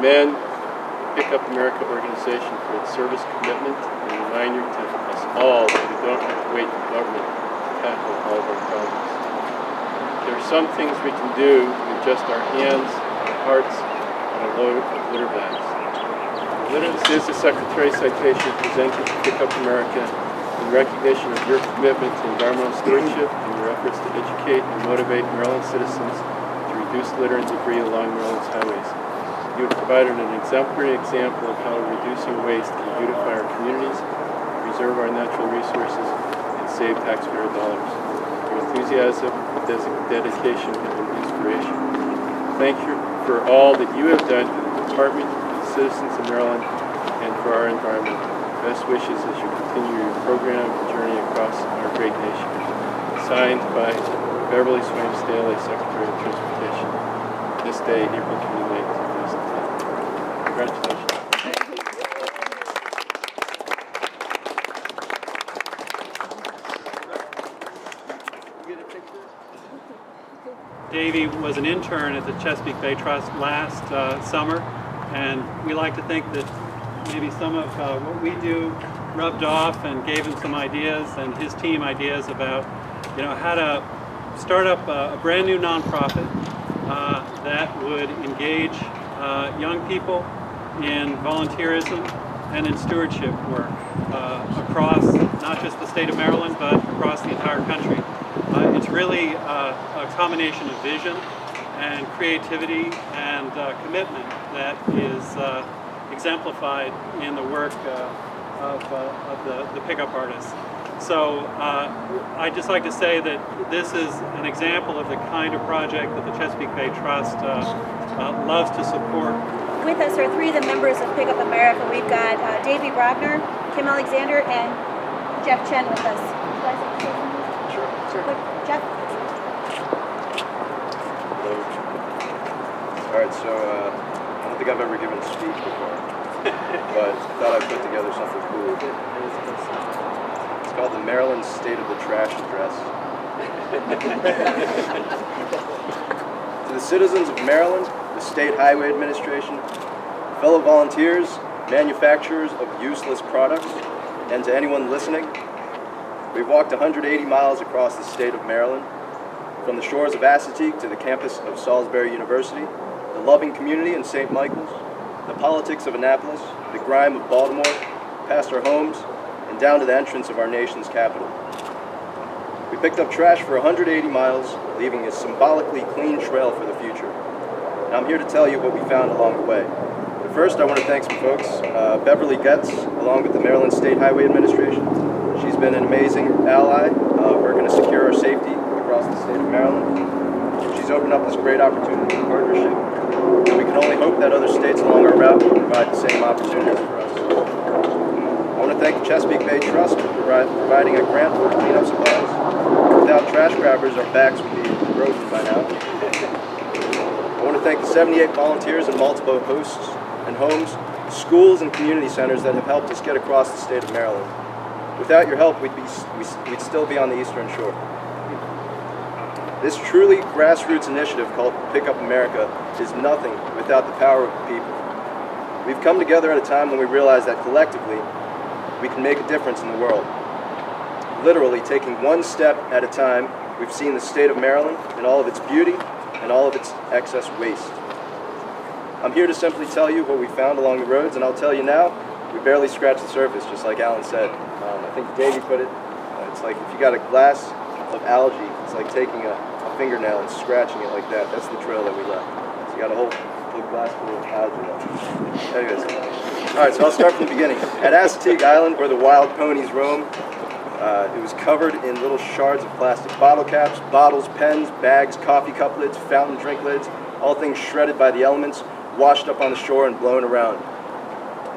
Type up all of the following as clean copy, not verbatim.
commend the Pick Up America organization for its service commitment and reminder to us all that we don't have to wait for government to tackle all of our problems. There are some things we can do with just our hands, our hearts, and a load of litter bags. This is a Secretary Citation presented to Pick Up America in recognition of your commitment to environmental stewardship and your efforts to educate and motivate Maryland citizens to reduce litter and debris along Maryland's highways. You have provided an exemplary example of how reducing waste can beautify our communities, preserve our natural resources, and save taxpayer dollars. Your enthusiasm, dedication, have been inspiration. Thank you for all that you have done for the Department, citizens of Maryland, and for our environment. Best wishes as you continue your program and journey across our great nation. Signed by Beverly Swain Staley, Secretary of Transportation. This day, April 29, 2010. Congratulations. Davey was an intern at the Chesapeake Bay Trust last summer, and we like to think that maybe some of what we do rubbed off and gave him some ideas and his team ideas about, how to start up a brand new nonprofit that would engage young people in volunteerism and in stewardship work across not just the state of Maryland, but across the entire country. It's really a combination of vision and creativity and commitment that is exemplified in the work of the pickup artists. So I'd just like to say that this is an example of the kind of project that the Chesapeake Bay Trust loves to support. With us are three of the members of Pick Up America. We've got Davey Brogner, Kim Alexander, and Jeff Chen with us. You guys like to say something? Sure. Jeff? Hello. All right, so I don't think I've ever given a speech before, but I thought I'd put together something cool. It's called the Maryland State of the Trash Address. To the citizens of Maryland, the State Highway Administration, fellow volunteers, manufacturers of useless products, and to anyone listening, we've walked 180 miles across the state of Maryland, from the shores of Citation to the campus of Salisbury University, the loving community in St. Michael's, the politics of Annapolis, the grime of Baltimore, past our homes, and down to the entrance of our nation's capital. We picked up trash for 180 miles, leaving a symbolically clean trail for the future. And I'm here to tell you what we found along the way. But first, I want to thank some folks. Beverly Getz, along with the Maryland State Highway Administration. She's been an amazing ally. We're going to secure our safety across the state of Maryland. She's opened up this great opportunity for partnership. And we can only hope that other states along our route will provide the same opportunities for us. I want to thank the Chesapeake Bay Trust for providing a grant for cleanup supplies. Without trash grabbers, our backs would be broken by now. I want to thank the 78 volunteers in multiple hosts and homes, schools and community centers that have helped us get across the state of Maryland. Without your help, we'd still be on the Eastern Shore. This truly grassroots initiative called Pick Up America is nothing without the power of the people. We've come together at a time when we realize that collectively, we can make a difference in the world. Literally taking one step at a time, we've seen the state of Maryland in all of its beauty and all of its excess waste. I'm here to simply tell you what we found along the roads, and I'll tell you now, we barely scratched the surface, just like Alan said. I think Davey put it, it's like if you got a glass of algae, it's like taking a fingernail and scratching it like that. That's the trail that we left. So you got a whole glass full of algae left. Anyways, all right, so I'll start from the beginning. At Citation Island, where the wild ponies roam, it was covered in little shards of plastic bottle caps, bottles, pens, bags, coffee cup lids, fountain drink lids, all things shredded by the elements, washed up on the shore and blown around.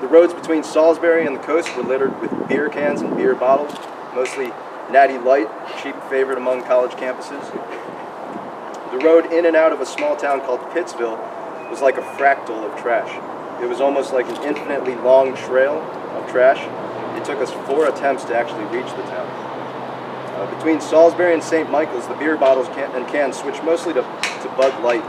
The roads between Salisbury and the coast were littered with beer cans and beer bottles, mostly Natty Light, a cheap favorite among college campuses. The road in and out of a small town called Pittsville was like a fractal of trash. It was almost like an infinitely long trail of trash. It took us 4 attempts to actually reach the town. Between Salisbury and St. Michael's, the beer bottles and cans switched mostly to Bud Light.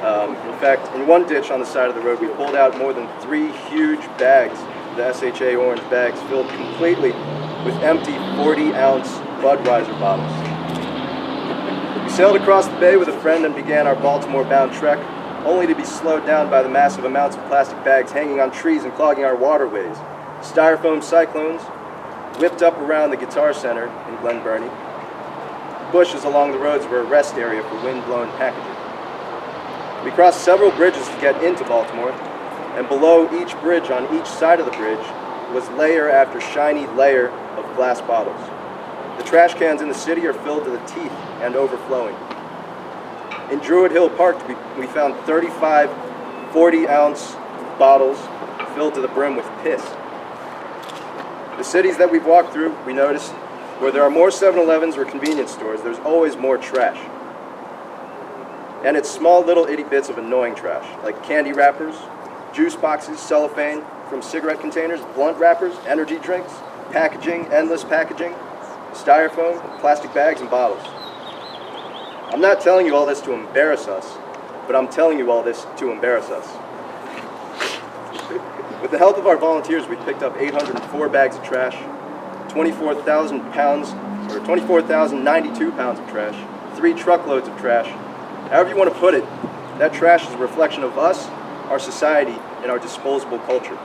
In fact, in one ditch on the side of the road, we pulled out more than 3 huge bags, the SHA orange bags, filled completely with empty 40-ounce Budweiser bottles. We sailed across the bay with a friend and began our Baltimore-bound trek, only to be slowed down by the massive amounts of plastic bags hanging on trees and clogging our waterways. Styrofoam cyclones whipped up around the Guitar Center in Glen Burnie. Bushes along the roads were a rest area for wind-blown packaging. We crossed several bridges to get into Baltimore, and below each bridge on each side of the bridge was layer after shiny layer of glass bottles. The trash cans in the city are filled to the teeth and overflowing. In Druid Hill Park, we found 35 40-ounce bottles filled to the brim with piss. The cities that we've walked through, we noticed, where there are more 7-Elevens or convenience stores, there's always more trash. And it's small little itty bits of annoying trash, like candy wrappers, juice boxes, cellophane from cigarette containers, blunt wrappers, energy drinks, packaging, endless packaging, styrofoam, plastic bags, and bottles. I'm not telling you all this to embarrass us, but I'm telling you all this to embarrass us. With the help of our volunteers, we picked up 804 bags of trash, 24,092 pounds of trash, 3 truckloads of trash. However you want to put it, that trash is a reflection of us, our society, and our disposable culture.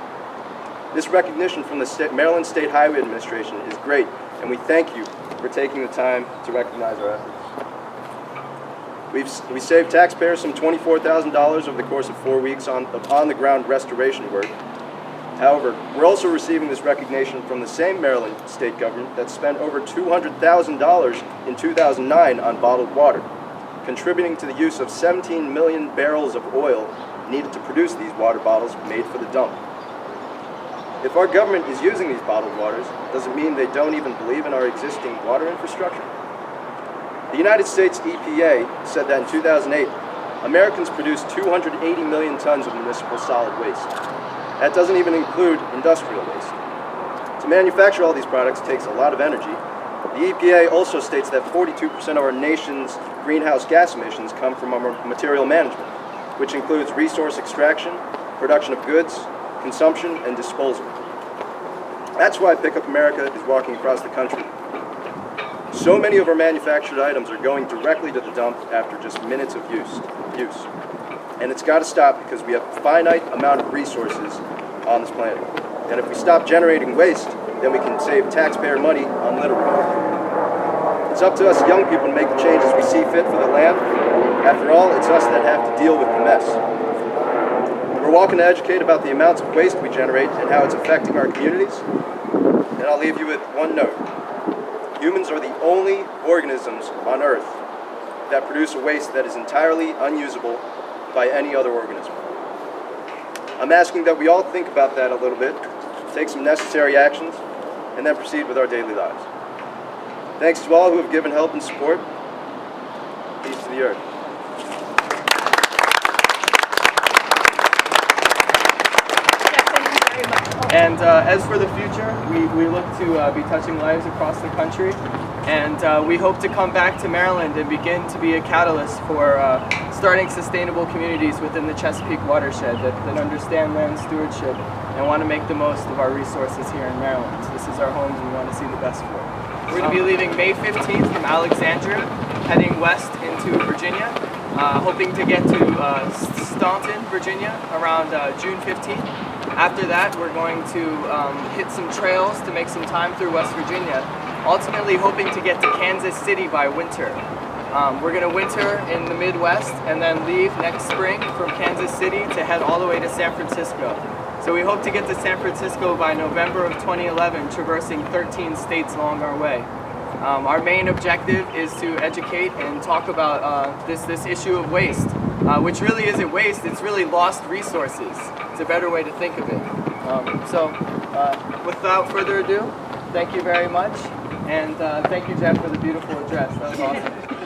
This recognition from the Maryland State Highway Administration is great, and we thank you for taking the time to recognize our efforts. We saved taxpayers some $24,000 over the course of 4 weeks of on-the-ground restoration work. However, we're also receiving this recognition from the same Maryland state government that spent over $200,000 in 2009 on bottled water, contributing to the use of 17 million barrels of oil needed to produce these water bottles made for the dump. If our government is using these bottled waters, does it mean they don't even believe in our existing water infrastructure? The United States EPA said that in 2008, Americans produced 280 million tons of municipal solid waste. That doesn't even include industrial waste. To manufacture all these products takes a lot of energy. The EPA also states that 42% of our nation's greenhouse gas emissions come from our material management, which includes resource extraction, production of goods, consumption, and disposal. That's why Pick Up America is walking across the country. So many of our manufactured items are going directly to the dump after just minutes of use. And it's got to stop because we have a finite amount of resources on this planet. And if we stop generating waste, then we can save taxpayer money on litter removal. It's up to us young people to make the changes we see fit for the land. After all, it's us that have to deal with the mess. We're walking to educate about the amounts of waste we generate and how it's affecting our communities. And I'll leave you with one note. Humans are the only organisms on Earth that produce a waste that is entirely unusable by any other organism. I'm asking that we all think about that a little bit, take some necessary actions, and then proceed with our daily lives. Thanks to all who have given help and support. Peace to the earth. And as for the future, we look to be touching lives across the country, and we hope to come back to Maryland and begin to be a catalyst for starting sustainable communities within the Chesapeake watershed that understand land stewardship and want to make the most of our resources here in Maryland. This is our home and we want to see the best for it. We're going to be leaving May 15th from Alexandria, heading west into Virginia, hoping to get to Staunton, Virginia around June 15th. After that, we're going to hit some trails to make some time through West Virginia, ultimately hoping to get to Kansas City by winter. We're going to winter in the Midwest and then leave next spring from Kansas City to head all the way to San Francisco. So we hope to get to San Francisco by November of 2011, traversing 13 states along our way. Our main objective is to educate and talk about this issue of waste, which really isn't waste, it's really lost resources. It's a better way to think of it. Without further ado, thank you very much, and thank you, Jeff, for the beautiful address. That was awesome.